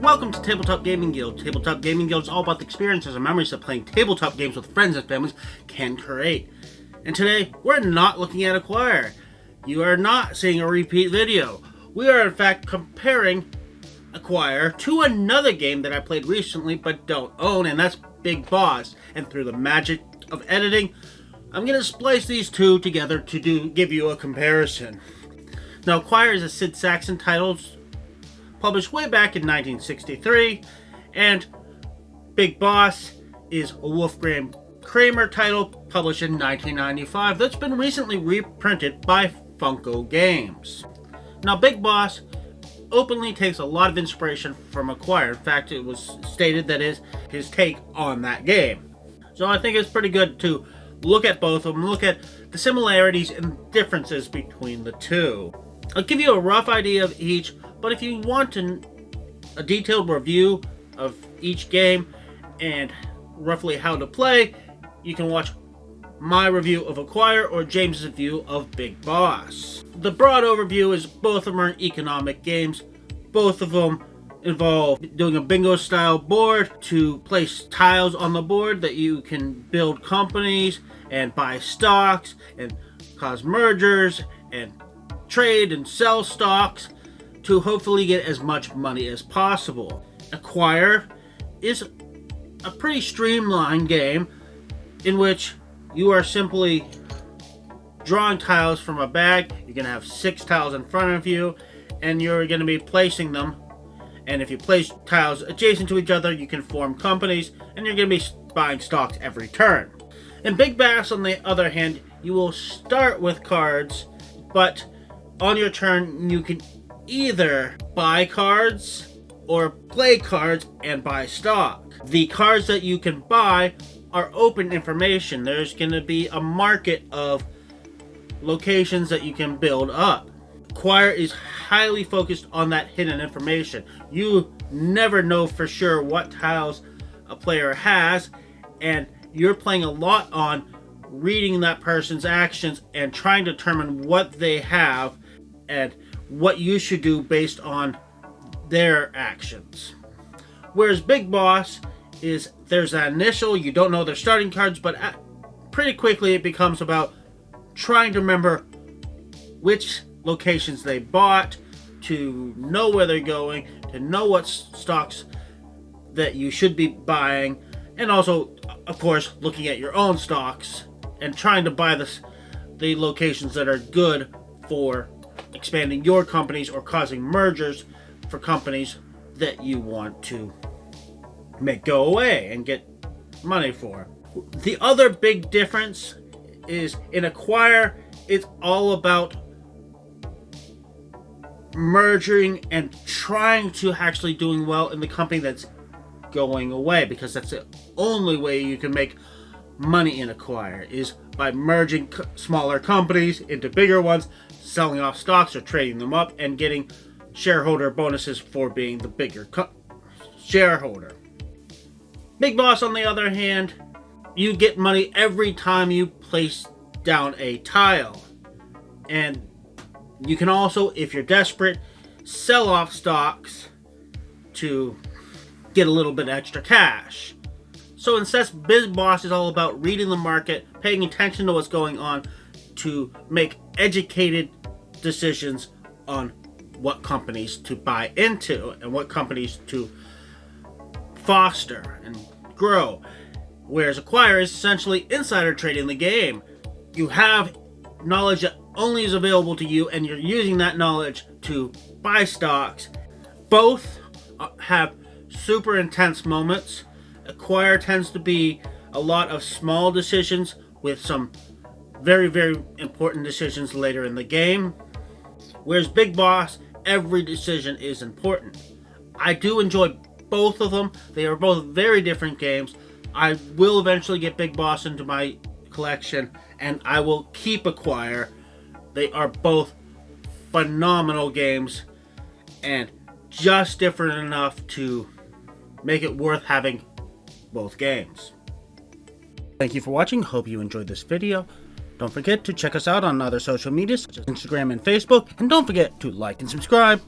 Welcome to Tabletop Gaming Guild. Tabletop Gaming Guild is all about the experiences and memories that playing tabletop games with friends and families can create. And today, we're not looking at Acquire. You are not seeing a repeat video. We are in fact comparing Acquire to another game that I played recently but don't own, and that's Big Boss. And through the magic of editing, I'm going to splice these two together to give you a comparison. Now, Acquire is a Sid Sackson title published way back in 1963, and Big Boss is a Wolfgang Kramer title published in 1995 that's been recently reprinted by Funko Games. Now, Big Boss openly takes a lot of inspiration from Acquire. In fact, it was stated that is his take on that game. So I think it's pretty good to look at both of them, look at the similarities and differences between the two. I'll give you a rough idea of each, but if you want a detailed review of each game and roughly how to play, you can watch my review of Acquire or James's review of Big Boss. The broad overview is both of them are economic games. Both of them involve doing a bingo style board to place tiles on the board that you can build companies and buy stocks and cause mergers and trade and sell stocks to hopefully get as much money as possible. Acquire is a pretty streamlined game in which you are simply drawing tiles from a bag. You're going to have 6 tiles in front of you and you're going to be placing them, and if you place tiles adjacent to each other you can form companies and you're going to be buying stocks every turn. In Big Boss, on the other hand, you will start with cards, but on your turn you can either buy cards or play cards and buy stock. The cards that you can buy are open information. There's going to be a market of locations that you can build up. Acquire is highly focused on that hidden information. You never know for sure what tiles a player has, and you're playing a lot on reading that person's actions and trying to determine what they have and what you should do based on their actions. Whereas Big Boss is, there's that initial, you don't know their starting cards, but pretty quickly it becomes about trying to remember which locations they bought, to know where they're going, to know what stocks that you should be buying, and also, of course, looking at your own stocks and trying to buy the locations that are good for expanding your companies or causing mergers for companies that you want to make go away and get money for. The other big difference is in Acquire, it's all about merging and trying to actually doing well in the company that's going away, because that's the only way you can make money in Acquire is by merging smaller companies into bigger ones, selling off stocks or trading them up, and getting shareholder bonuses for being the bigger shareholder. Big Boss, on the other hand, you get money every time you place down a tile. And you can also, if you're desperate, sell off stocks to get a little bit extra cash. So instead, Big Boss is all about reading the market, paying attention to what's going on to make educated decisions on what companies to buy into and what companies to foster and grow. Whereas Acquire is essentially insider trading the game. You have knowledge that only is available to you, and you're using that knowledge to buy stocks. Both have super intense moments. Acquire tends to be a lot of small decisions with some very, very important decisions later in the game. Whereas Big Boss, every decision is important. I do enjoy both of them. They are both very different games. I will eventually get Big Boss into my collection, and I will keep Acquire. They are both phenomenal games and just different enough to make it worth having both games. Thank you for watching. Hope you enjoyed this video. Don't forget to check us out on other social media such as Instagram and Facebook, and don't forget to like and subscribe.